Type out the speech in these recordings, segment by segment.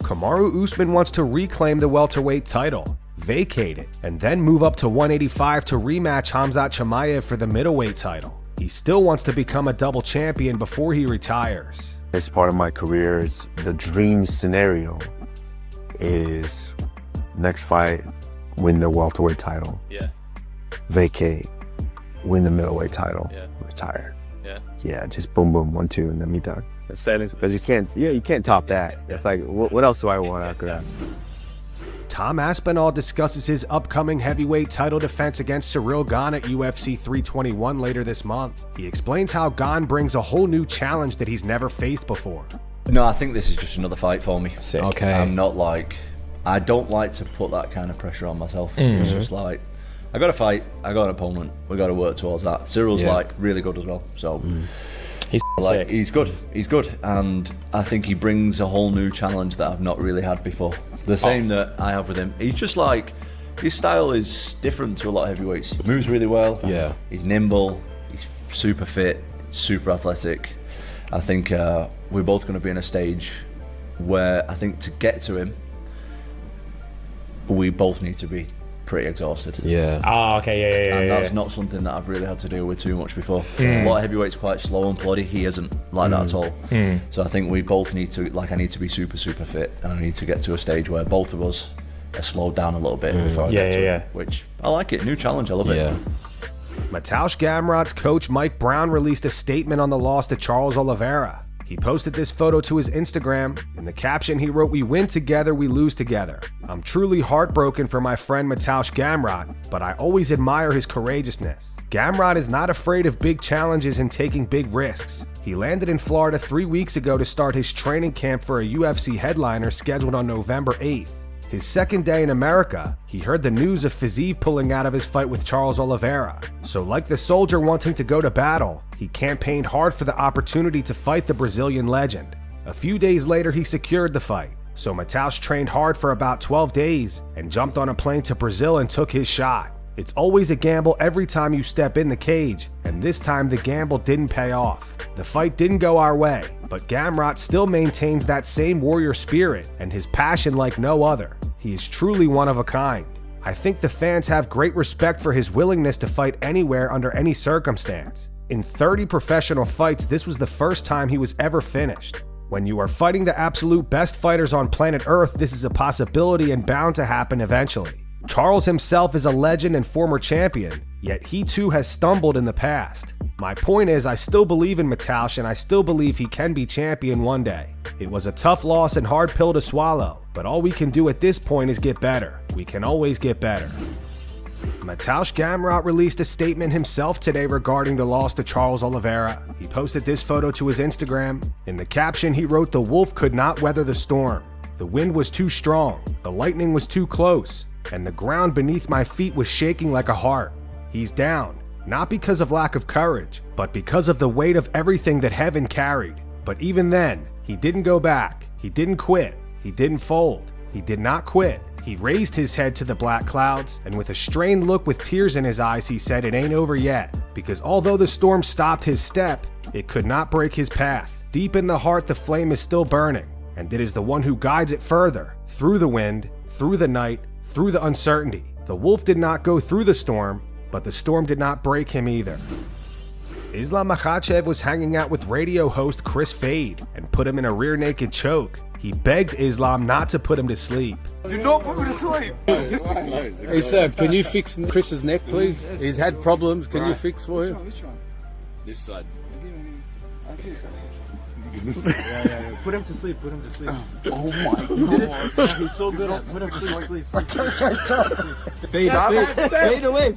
Kamaru Usman wants to reclaim the welterweight title, vacate it, and then move up to 185 to rematch Khamzat Chimaev for the middleweight title. He still wants to become a double champion before he retires. As part of my career, it's the dream scenario is next fight, win the welterweight title. Yeah. Vacate, win the middleweight title, Yeah. retire. Yeah. Yeah, just boom, boom, 1-2, and then me done. Because you can't top that. It's like, what else do I want after that? Tom Aspinall discusses his upcoming heavyweight title defense against Ciryl Gane at UFC 321 later this month. He explains how Gane brings a whole new challenge that he's never faced before. No, I think this is just another fight for me. Sick. Okay. I don't like to put that kind of pressure on myself. It's just like, I got to fight, I got an opponent, we got to work towards that. Cyryl's like really good as well, so He's like sick. he's good, and I think he brings a whole new challenge that I've not really had before. The same that I have with him. He's just like, his style is different to a lot of heavyweights. He moves really well. Yeah. He's nimble. He's super fit, super athletic. I think we're both going to be in a stage where I think to get to him, we both need to be pretty exhausted. Yeah. Oh, okay, yeah. And that's not something that I've really had to deal with too much before. A lot of heavyweights quite slow and ploddy. He isn't like that at all. So I think we both need to, I need to be super, super fit, and I need to get to a stage where both of us are slowed down a little bit before I get to it, which I like it. New challenge, I love it. Mateusz Gamrot's coach Mike Brown released a statement on the loss to Charles Oliveira. He posted this photo to his Instagram. In the caption, he wrote, "We win together, we lose together. I'm truly heartbroken for my friend Mateusz Gamrot, but I always admire his courageousness. Gamrot is not afraid of big challenges and taking big risks. He landed in Florida 3 weeks ago to start his training camp for a UFC headliner scheduled on November 8th. His second day in America, he heard the news of Fiziev pulling out of his fight with Charles Oliveira. So like the soldier wanting to go to battle, he campaigned hard for the opportunity to fight the Brazilian legend. A few days later, he secured the fight. So Mateusz trained hard for about 12 days and jumped on a plane to Brazil and took his shot. It's always a gamble every time you step in the cage, and this time the gamble didn't pay off. The fight didn't go our way, but Gamrot still maintains that same warrior spirit and his passion like no other. He is truly one of a kind. I think the fans have great respect for his willingness to fight anywhere under any circumstance. In 30 professional fights, this was the first time he was ever finished. When you are fighting the absolute best fighters on planet Earth, this is a possibility and bound to happen eventually. Charles himself is a legend and former champion, yet he too has stumbled in the past. My point is, I still believe in Mateusz and I still believe he can be champion one day. It was a tough loss and hard pill to swallow, but all we can do at this point is get better. We can always get better. Mateusz Gamrot released a statement himself today regarding the loss to Charles Oliveira. He posted this photo to his Instagram. In the caption, he wrote, "The wolf could not weather the storm. The wind was too strong, the lightning was too close, and the ground beneath my feet was shaking like a heart. He's down, not because of lack of courage, but because of the weight of everything that heaven carried. But even then, he didn't go back, he didn't quit, he didn't fold, he did not quit. He raised his head to the black clouds, and with a strained look with tears in his eyes, he said it ain't over yet, because although the storm stopped his step, it could not break his path. Deep in the heart, the flame is still burning, and it is the one who guides it further, through the wind, through the night, through the uncertainty. The wolf did not go through the storm, but the storm did not break him either." Islam Makhachev was hanging out with radio host Chris Fade and put him in a rear naked choke. He begged Islam not to put him to sleep. Do not put me to sleep. Hey sir, can you fix Chris's neck please? He's had problems, can you fix for him? Which one? This side. Put him to sleep, put him to sleep. Oh my god. He's so good at put him to sleep. Fade away.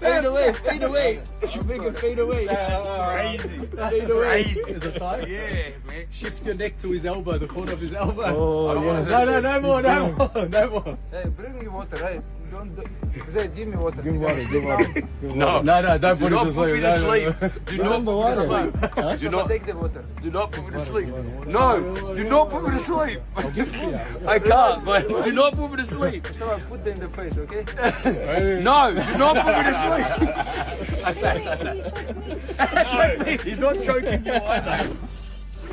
Make him fade away. Crazy. Fade away. Is it tight? Yeah, man. Shift your neck to his elbow, the corner of his elbow. Oh, yeah. No more. Hey, bring me water, hey. Zay, give me water. Give water. No, don't put him to sleep. Do not put me to sleep. Do not take the water. Do not put me to sleep. No, do not put me to sleep. I'll give it to you. I can't, but do not put me to sleep. So I put them in the face, okay? No, do not put me to sleep. No, he's not choking you either.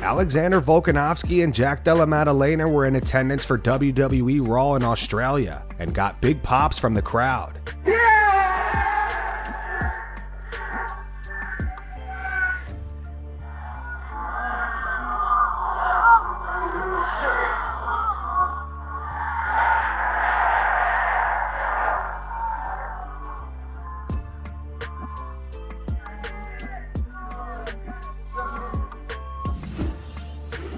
Alexander Volkanovski and Jack Della Maddalena were in attendance for WWE RAW in Australia and got big pops from the crowd.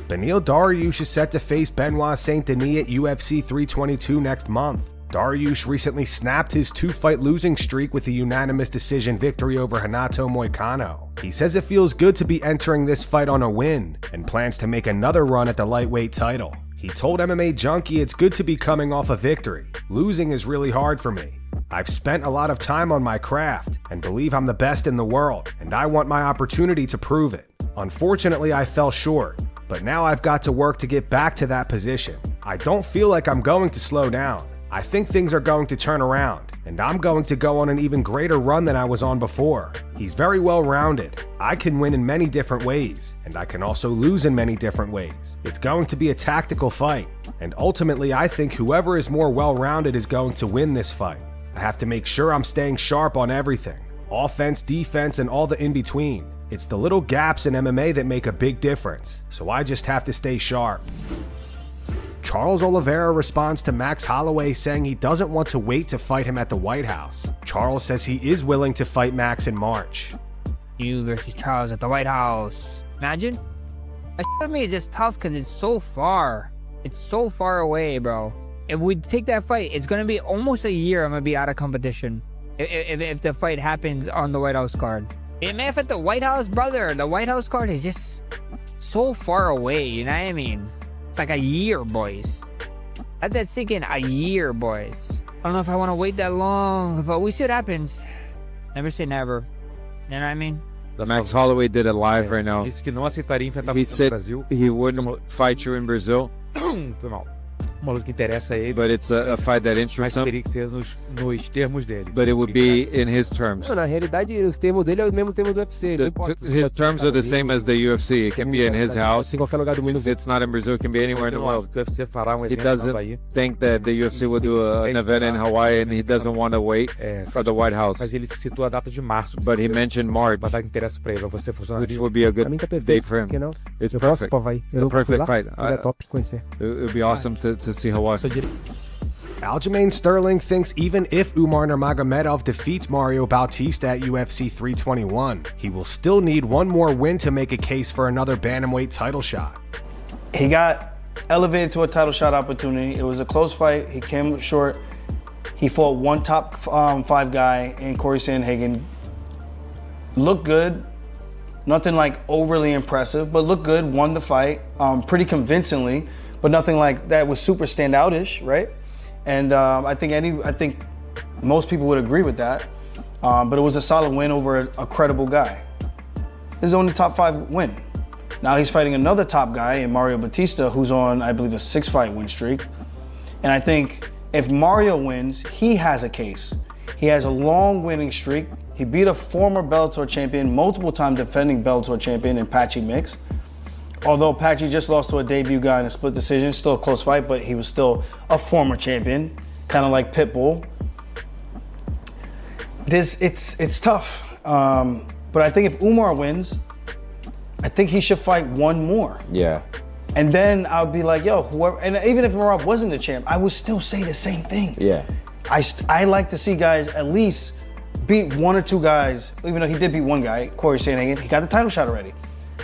Beneil Dariush is set to face Benoit Saint Denis at UFC 322 next month. Dariush recently snapped his 2-fight losing streak with a unanimous decision victory over Renato Moicano. He says it feels good to be entering this fight on a win and plans to make another run at the lightweight title. He told MMA Junkie it's good to be coming off a victory. Losing is really hard for me. I've spent a lot of time on my craft and believe I'm the best in the world, and I want my opportunity to prove it. Unfortunately, I fell short, but now I've got to work to get back to that position. I don't feel like I'm going to slow down. I think things are going to turn around, and I'm going to go on an even greater run than I was on before. He's very well-rounded. I can win in many different ways, and I can also lose in many different ways. It's going to be a tactical fight, and ultimately I think whoever is more well-rounded is going to win this fight. I have to make sure I'm staying sharp on everything. Offense, defense, and all the in-between. It's the little gaps in MMA that make a big difference, so I just have to stay sharp. Charles Oliveira responds to Max Holloway saying he doesn't want to wait to fight him at the White House. Charles says he is willing to fight Max in March. You versus Charles at the White House. Imagine? That shit to me is just tough because it's so far. It's so far away, bro. If we take that fight, it's going to be almost a year I'm going to be out of competition. If the fight happens on the White House card. And if at the White House, brother, the White House card is just so far away, you know what I mean? It's like a year, boys. Let that sink in, a year, boys. I don't know if I want to wait that long, but we see what happens. Never say never. You know what I mean? Max Holloway did it live right now. Disse que não aceitaria enfrentar He no said Brasil. he wouldn't fight you in Brazil, Foi mal. Uma luta que interessa a ele, but it's a fight that mas interests him, teria que ter nos termos dele. but it would be in his terms. Na realidade, os termos dele é o mesmo termo do UFC. Não importa. His terms are the same as the UFC. It can be in his house. Em qualquer lugar do mundo. If it's not in Brazil, it can be anywhere in the world. O UFC fará He evento na doesn't Bahia, think that the UFC will do an event in Hawaii, and he doesn't want to wait for the White House. mas ele citou a data de março. But he mentioned March, Uma data que interessa pra ele, pra você which funcionaria. would be a Pra good mim tá perfeito. date for him. Por que não? It's Meu próximo perfect. pô, vai. It's a perfect fight. Seria top conhecer. It would be awesome to see Hawaii. Sou direito. Aljamain Sterling thinks even if Umar Nurmagomedov defeats Mario Bautista at UFC 321, he will still need one more win to make a case for another bantamweight title shot. He got elevated to a title shot opportunity. It was a close fight. He came short. He fought one top 5 guy in Corey Sandhagen. Looked good. Nothing like overly impressive, but looked good. Won the fight pretty convincingly, but nothing like that was super standoutish, right? And I think most people would agree with that. But it was a solid win over a credible guy. His only top 5 win. Now he's fighting another top guy in Mario Bautista, who's on, I believe, a 6-fight win streak. And I think if Mario wins, he has a case. He has a long winning streak. He beat a former Bellator champion, multiple time defending Bellator champion in Patchy Mix. Although Patchy just lost to a debut guy in a split decision, still a close fight, but he was still a former champion, kind of like Pitbull. It's tough. But I think if Umar wins, I think he should fight one more. Yeah. And then I'll be like, yo, whoever, and even if Merab wasn't the champ, I would still say the same thing. Yeah. I like to see guys at least beat 1 or 2 guys, even though he did beat one guy, Corey Sandhagen, he got the title shot already.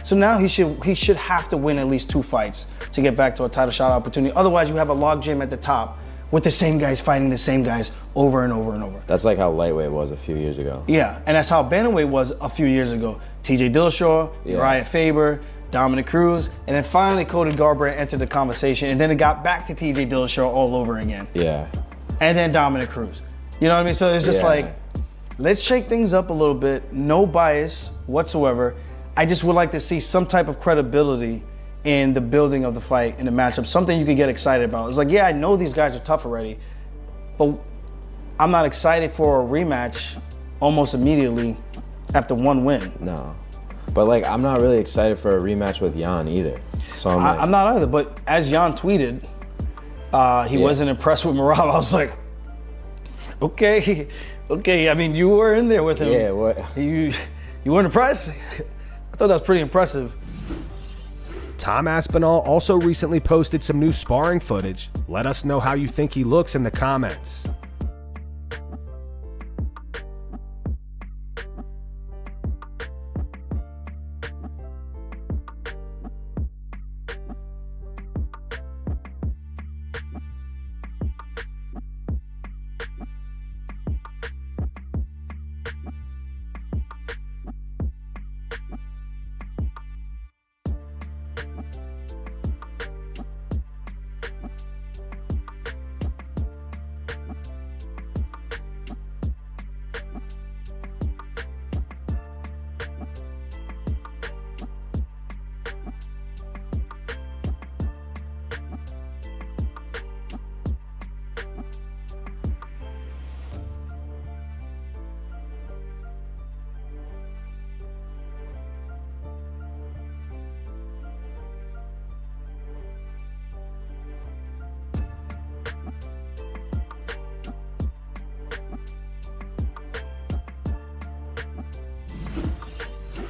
So now he should have to win at least 2 fights to get back to a title shot opportunity. Otherwise, you have a logjam at the top with the same guys fighting the same guys over and over and over. That's like how lightweight was a few years ago. Yeah, and that's how bantamweight was a few years ago. TJ Dillashaw, Uriah Faber, Dominic Cruz, and then finally Cody Garbrandt entered the conversation, and then it got back to TJ Dillashaw all over again. Yeah. And then Dominic Cruz. You know what I mean? So it's just like, let's shake things up a little bit. No bias whatsoever. I just would like to see some type of credibility in the building of the fight, in the matchup, something you could get excited about. It's like, yeah, I know these guys are tough already, but I'm not excited for a rematch almost immediately after one win. No. But like, I'm not really excited for a rematch with Jan either. So I'm not either. But as Jan tweeted, he wasn't impressed with Merab. I was like, okay. I mean, you were in there with him. Yeah, what? You weren't impressed? I thought that was pretty impressive. Tom Aspinall also recently posted some new sparring footage. Let us know how you think he looks in the comments.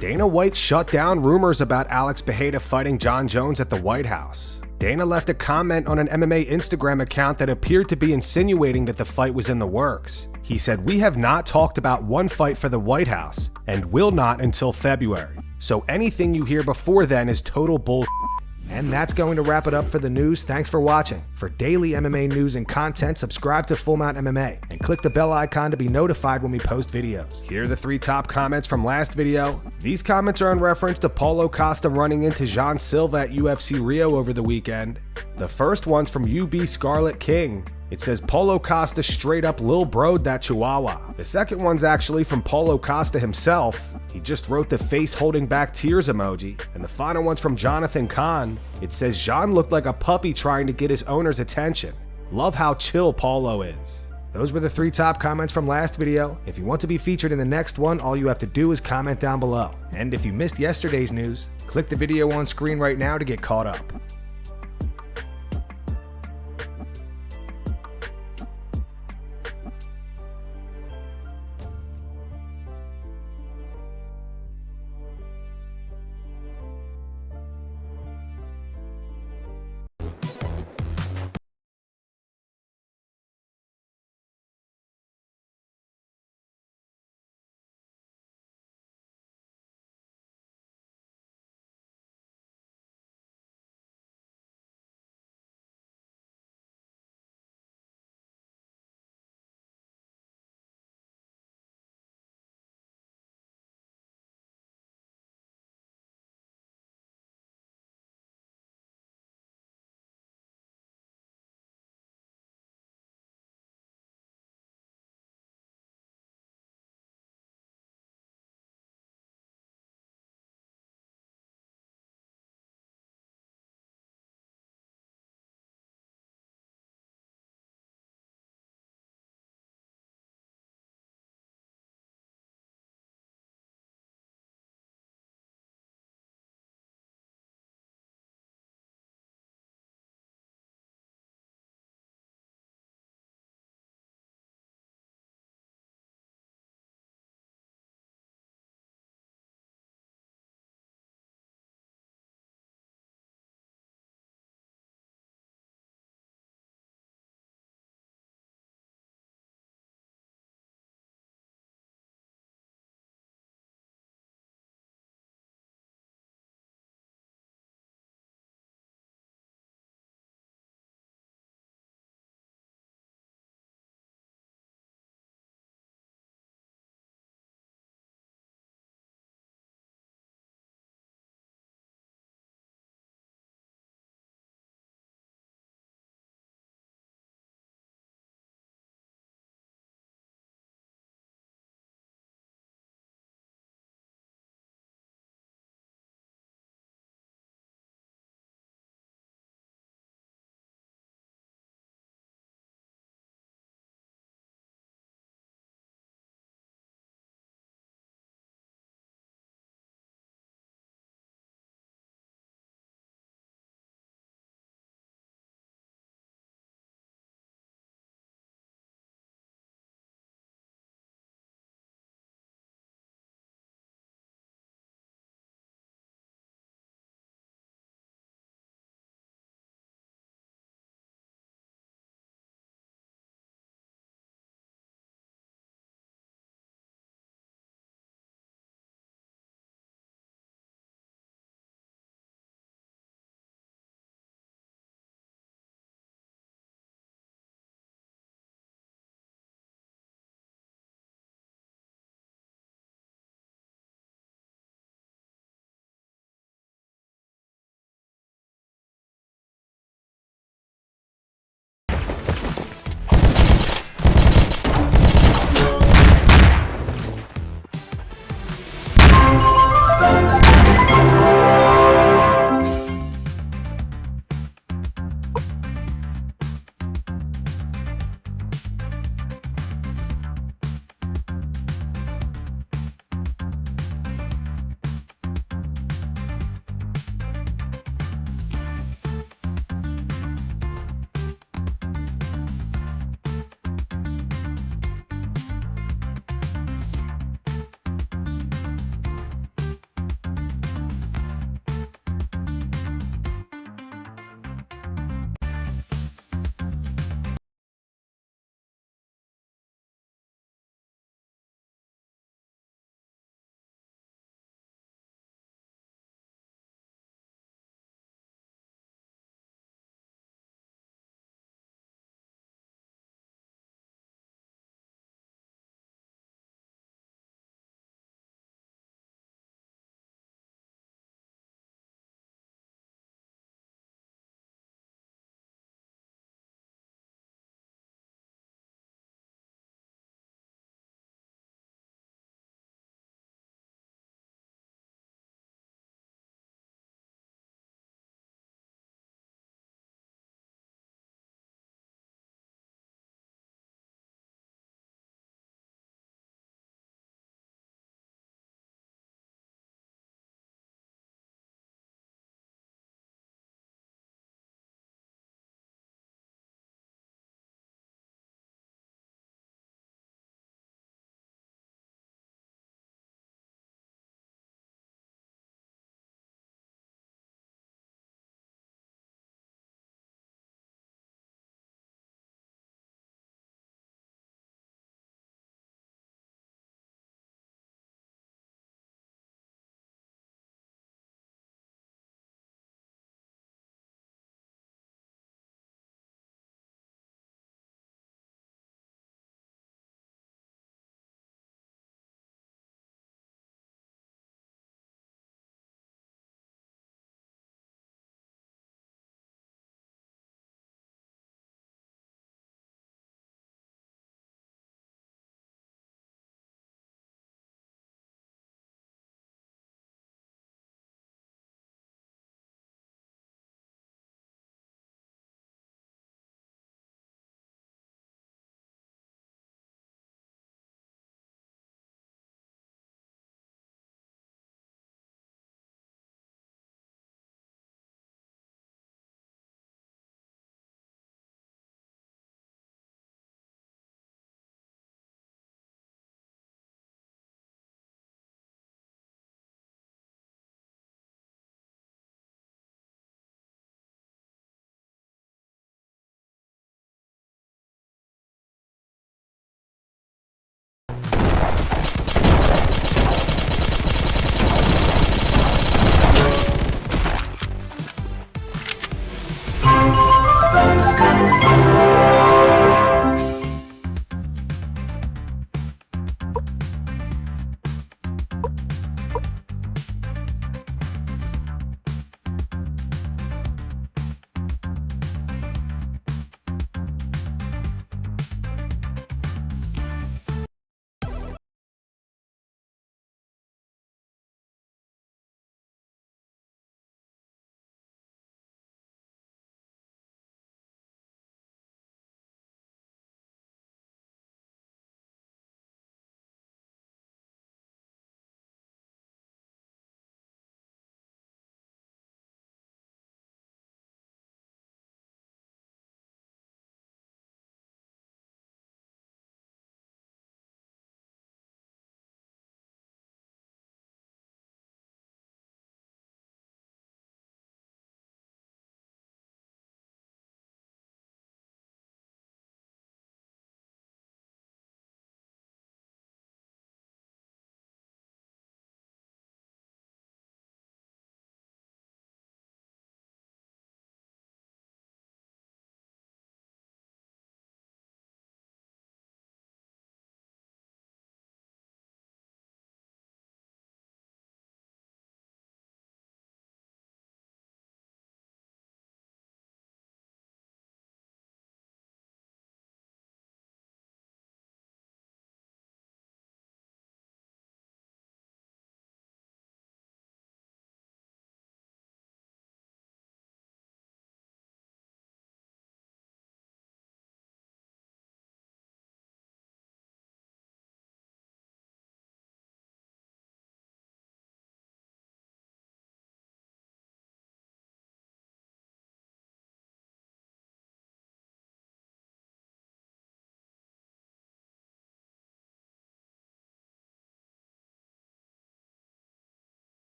Dana White shut down rumors about Alex Pereira fighting John Jones at the White House. Dana left a comment on an MMA Instagram account that appeared to be insinuating that the fight was in the works. He said, "We have not talked about one fight for the White House and will not until February. So anything you hear before then is total bull." And that's going to wrap it up for the news. Thanks for watching. For daily MMA news and content, subscribe to Full Mount MMA and click the bell icon to be notified when we post videos. Here are the 3 top comments from last video. These comments are in reference to Paulo Costa running into Jean Silva at UFC Rio over the weekend. The first one's from UB Scarlet King. It says Paulo Costa straight up lil bro'd that chihuahua. The second one's actually from Paulo Costa himself. He just wrote the face holding back tears emoji. And the final one's from Jonathan Kahn. It says Jean looked like a puppy trying to get his owner's attention. Love how chill Paulo is. Those were the 3 top comments from last video. If you want to be featured in the next one, all you have to do is comment down below. And if you missed yesterday's news, click the video on screen right now to get caught up.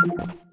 you.